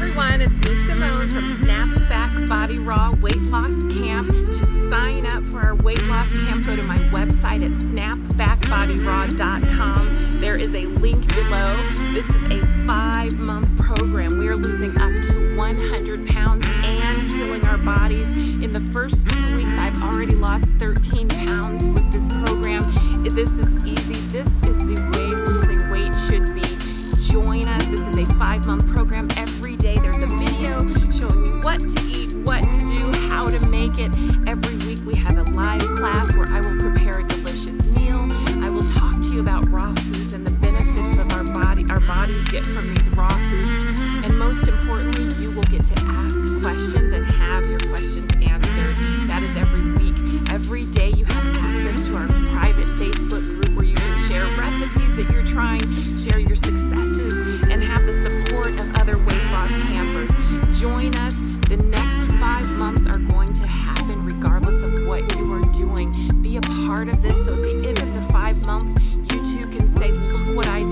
everyone, it's me Simone from Snap Back Body Raw Weight Loss Camp. To sign up for our weight loss camp, go to my website at snapbackbodyraw.com. There is a link below. This is a 5-month program. We are losing up to 100 pounds and healing our bodies. In the first 2 weeks, I've already lost 13 pounds with this program. This is easy. This is the way losing weight should be. Join us. This is a 5-month program. Every day there's a video showing you what to eat, what to do, how to make it. Every week we have a live class where I will prepare a delicious meal. I will talk to you about raw foods and the benefits of our bodies get from these raw foods. And most importantly, you will get to ask questions and have your questions answered. That is every week. Every day you have access to our private Facebook group where you can share recipes that you're trying, share your successes, and have the support of other weight loss campers. Join us. The next 5 months are going to happen regardless of what you are doing. Be a part of this so at the end of the 5 months, you too can say, look what I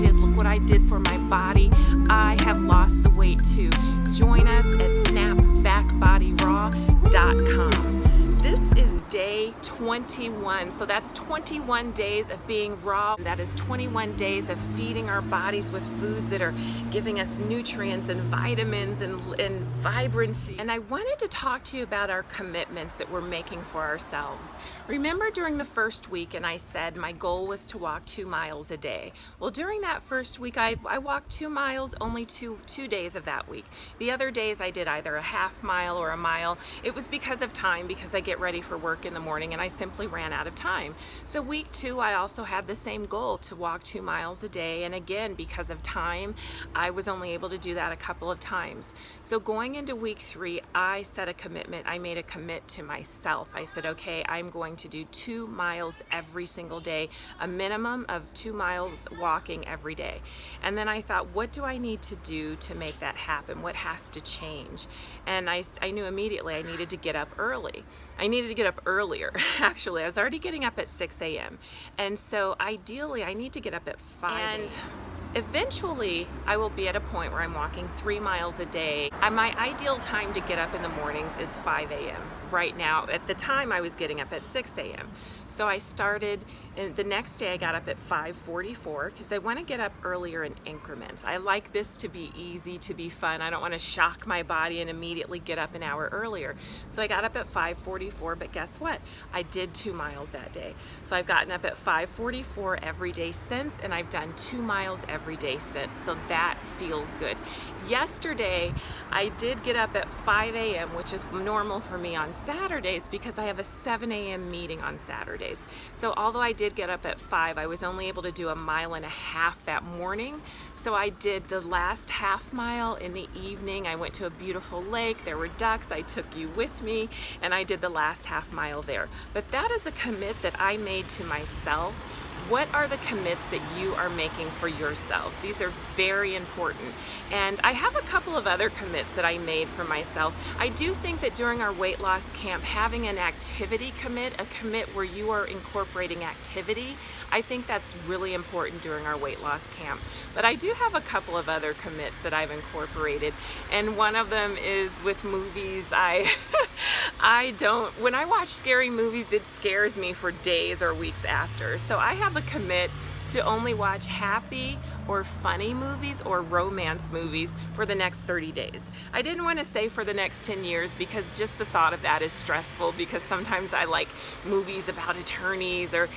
did for my body. I have lost the weight too. Join us at snapbackbodyraw.com. This is day 21, so that's 21 days of being raw. That is 21 days of feeding our bodies with foods that are giving us nutrients and vitamins and vibrancy. And I wanted to talk to you about our commitments that we're making for ourselves. Remember during the first week, and I said my goal was to walk 2 miles a day. Well, during that first week, I walked 2 miles only two days of that week. The other days I did either a half mile or a mile. It was because of time, because I get ready for work in the morning and I simply ran out of time. So week 2, I also had the same goal to walk 2 miles a day. And again, because of time, I was only able to do that a couple of times. So going into week 3, I set a commitment. I made a commit to myself. I said, okay, I'm going to do 2 miles every single day, a minimum of 2 miles walking every day. And then I thought, what do I need to do to make that happen? What has to change? And I knew immediately I needed to get up early. I needed to get up earlier, actually. I was already getting up at 6 a.m. And so ideally, I need to get up at 5 a.m. Eventually, I will be at a point where I'm walking 3 miles a day. My ideal time to get up in the mornings is 5 a.m. Right now, at the time, I was getting up at 6 a.m. So I started, and the next day I got up at 5:44 because I want to get up earlier in increments. I like this to be easy, to be fun. I don't want to shock my body and immediately get up an hour earlier. So I got up at 5:44, but guess what? I did 2 miles that day. So I've gotten up at 5:44 every day since, and I've done 2 miles every day since. So that feels good. Yesterday, I did get up at 5 a.m., which is normal for me on Saturdays because I have a 7 a.m. meeting on Saturdays. So although I did get up at 5, I was only able to do 1.5 miles that morning. So I did the last half mile in the evening. I went to a beautiful lake. There were ducks. I took you with me, and I did the last half mile there. But that is a commit that I made to myself. What are the commits that you are making for yourselves? These are very important. And I have a couple of other commits that I made for myself. I do think that during our weight loss camp, having an activity commit, a commit where you are incorporating activity, I think that's really important during our weight loss camp. But I do have a couple of other commits that I've incorporated. And one of them is with movies. When I watch scary movies, it scares me for days or weeks after. So I have a commit to only watch happy or funny movies or romance movies for the next 30 days. I didn't want to say for the next 10 years because just the thought of that is stressful, because sometimes I like movies about attorneys or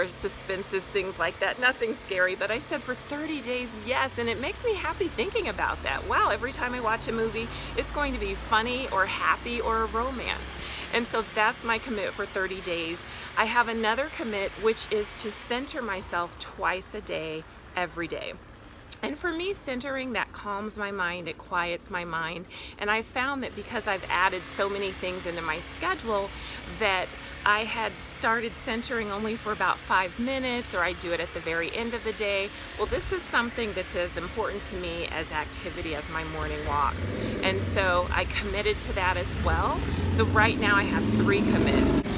suspenses, things like that. Nothing scary, but I said for 30 days, yes, and it makes me happy thinking about that. Wow, every time I watch a movie, it's going to be funny or happy or a romance. And so that's my commit for 30 days. I have another commit, which is to center myself twice a day, every day. And for me, centering, that calms my mind, it quiets my mind. And I found that because I've added so many things into my schedule that I had started centering only for about 5 minutes, or I do it at the very end of the day. Well, this is something that's as important to me as activity as my morning walks. And so I committed to that as well. So right now I have 3 commits.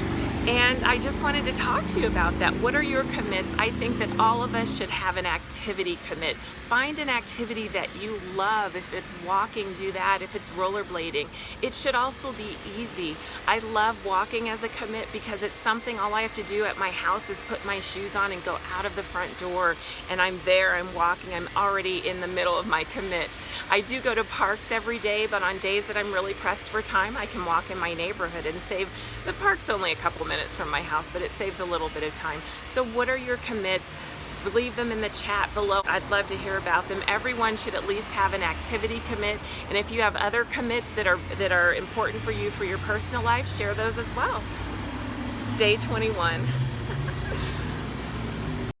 And I just wanted to talk to you about that. What are your commits? I think that all of us should have an activity commit. Find an activity that you love. If it's walking, do that. If it's rollerblading, it should also be easy. I love walking as a commit because it's something all I have to do at my house is put my shoes on and go out of the front door, and I'm there, I'm walking, I'm already in the middle of my commit. I do go to parks every day, but on days that I'm really pressed for time, I can walk in my neighborhood and save. The park's only a couple minutes from my house, but it saves a little bit of time. So what are your commits? Leave them in the chat below. I'd love to hear about them. Everyone should at least have an activity commit, and if you have other commits that are important for you for your personal life, share those as well. Day 21.